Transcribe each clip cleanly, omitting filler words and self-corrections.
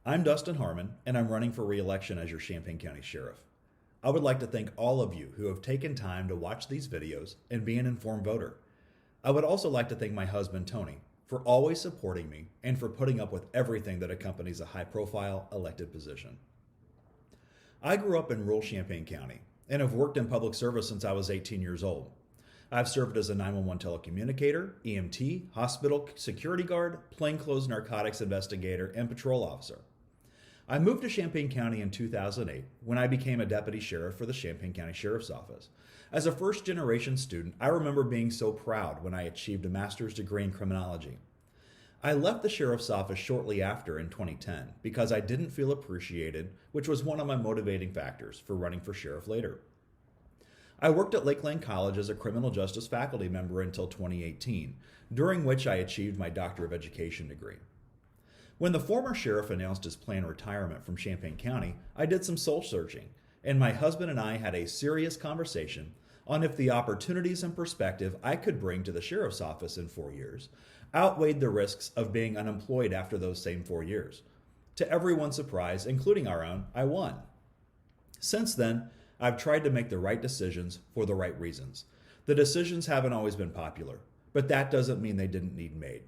I'm Dustin Heuerman, and I'm running for re-election as your Champaign County Sheriff. I would like to thank all of you who have taken time to watch these videos and be an informed voter. I would also like to thank my husband, Tony, for always supporting me and for putting up with everything that accompanies a high-profile elected position. I grew up in rural Champaign County and have worked in public service since I was 18 years old. I've served as a 911 telecommunicator, EMT, hospital security guard, plainclothes narcotics investigator, and patrol officer. I moved to Champaign County in 2008 when I became a deputy sheriff for the Champaign County Sheriff's Office. As a first-generation student, I remember being so proud when I achieved a master's degree in criminology. I left the sheriff's office shortly after in 2010 because I didn't feel appreciated, which was one of my motivating factors for running for sheriff later. I worked at Lakeland College as a criminal justice faculty member until 2018, during which I achieved my Doctor of Education degree. When the former sheriff announced his planned retirement from Champaign County, I did some soul searching, and my husband and I had a serious conversation on if the opportunities and perspective I could bring to the sheriff's office in 4 years outweighed the risks of being unemployed after those same 4 years. To everyone's surprise, including our own, I won. Since then, I've tried to make the right decisions for the right reasons. The decisions haven't always been popular, but that doesn't mean they didn't need made.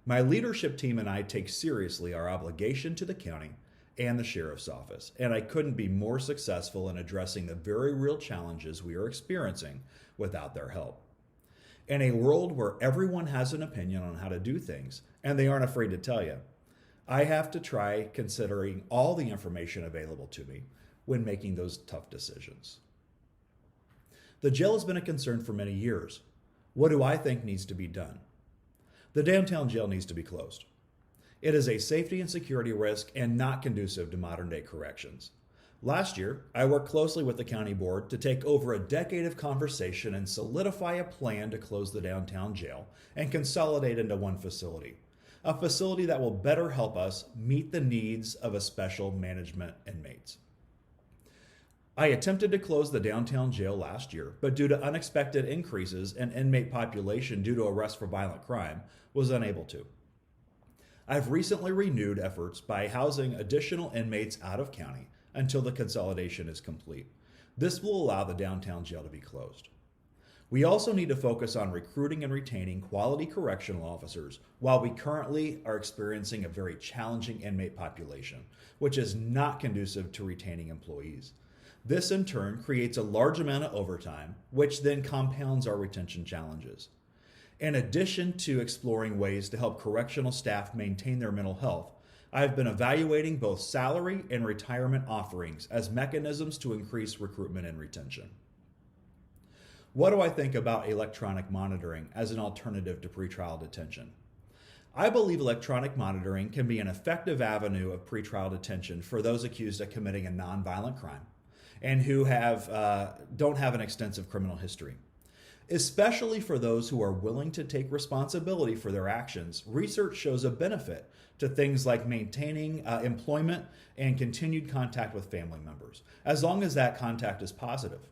My leadership team and I take seriously our obligation to the county and the sheriff's office, and I couldn't be more successful in addressing the very real challenges we are experiencing without their help. In a world where everyone has an opinion on how to do things, and they aren't afraid to tell you, I have to try considering all the information available to me when making those tough decisions. The jail has been a concern for many years. What do I think needs to be done? The downtown jail needs to be closed. It is a safety and security risk and not conducive to modern day corrections. Last year, I worked closely with the county board to take over a decade of conversation and solidify a plan to close the downtown jail and consolidate into one facility, a facility that will better help us meet the needs of a special management inmates. I attempted to close the downtown jail last year, but due to unexpected increases in inmate population due to arrests for violent crime, was unable to. I've recently renewed efforts by housing additional inmates out of county until the consolidation is complete. This will allow the downtown jail to be closed. We also need to focus on recruiting and retaining quality correctional officers while we currently are experiencing a very challenging inmate population, which is not conducive to retaining employees. This in turn creates a large amount of overtime, which then compounds our retention challenges. In addition to exploring ways to help correctional staff maintain their mental health, I've been evaluating both salary and retirement offerings as mechanisms to increase recruitment and retention. What do I think about electronic monitoring as an alternative to pretrial detention? I believe electronic monitoring can be an effective avenue of pretrial detention for those accused of committing a nonviolent crime and who don't have an extensive criminal history. Especially for those who are willing to take responsibility for their actions, research shows a benefit to things like maintaining employment and continued contact with family members, as long as that contact is positive.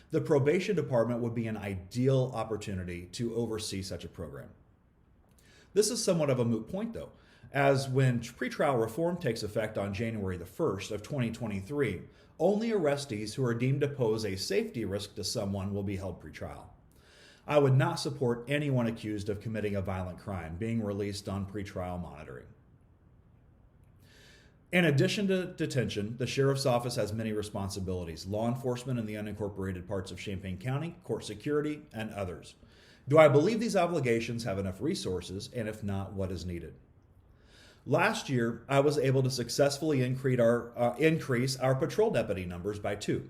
The probation department would be an ideal opportunity to oversee such a program. This is somewhat of a moot point though, as when pretrial reform takes effect on January the 1st of 2023, only arrestees who are deemed to pose a safety risk to someone will be held pretrial. I would not support anyone accused of committing a violent crime being released on pretrial monitoring. In addition to detention, the sheriff's office has many responsibilities: law enforcement in the unincorporated parts of Champaign County, court security, and others. Do I believe these obligations have enough resources, and if not, what is needed? Last year, I was able to successfully increase our patrol deputy numbers by 2.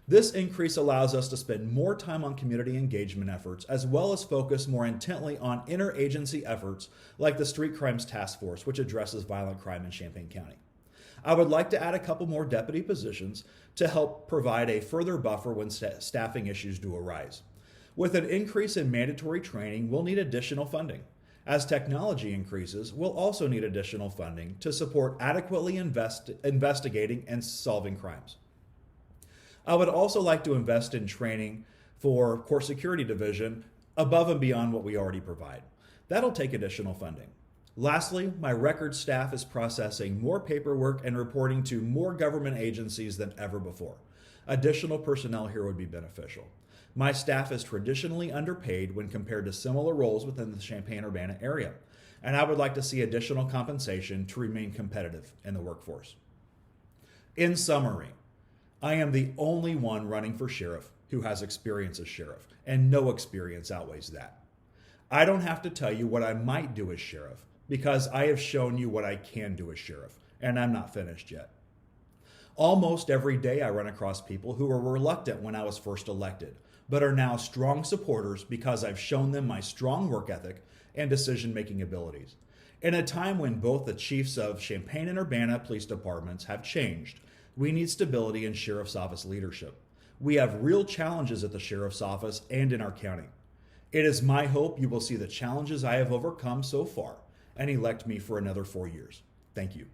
This increase allows us to spend more time on community engagement efforts, as well as focus more intently on interagency efforts like the Street Crimes Task Force, which addresses violent crime in Champaign County. I would like to add a couple more deputy positions to help provide a further buffer when staffing issues do arise. With an increase in mandatory training, we'll need additional funding. As technology increases, we'll also need additional funding to support adequately investigating and solving crimes. I would also like to invest in training for Court Security Division above and beyond what we already provide. That'll take additional funding. Lastly, my record staff is processing more paperwork and reporting to more government agencies than ever before. Additional personnel here would be beneficial. My staff is traditionally underpaid when compared to similar roles within the Champaign-Urbana area, and I would like to see additional compensation to remain competitive in the workforce. In summary, I am the only one running for sheriff who has experience as sheriff, and no experience outweighs that. I don't have to tell you what I might do as sheriff because I have shown you what I can do as sheriff, and I'm not finished yet. Almost every day I run across people who were reluctant when I was first elected, but are now strong supporters because I've shown them my strong work ethic and decision-making abilities. In a time when both the chiefs of Champaign and Urbana police departments have changed, we need stability in sheriff's office leadership. We have real challenges at the sheriff's office and in our county. It is my hope you will see the challenges I have overcome so far and elect me for another 4 years. Thank you.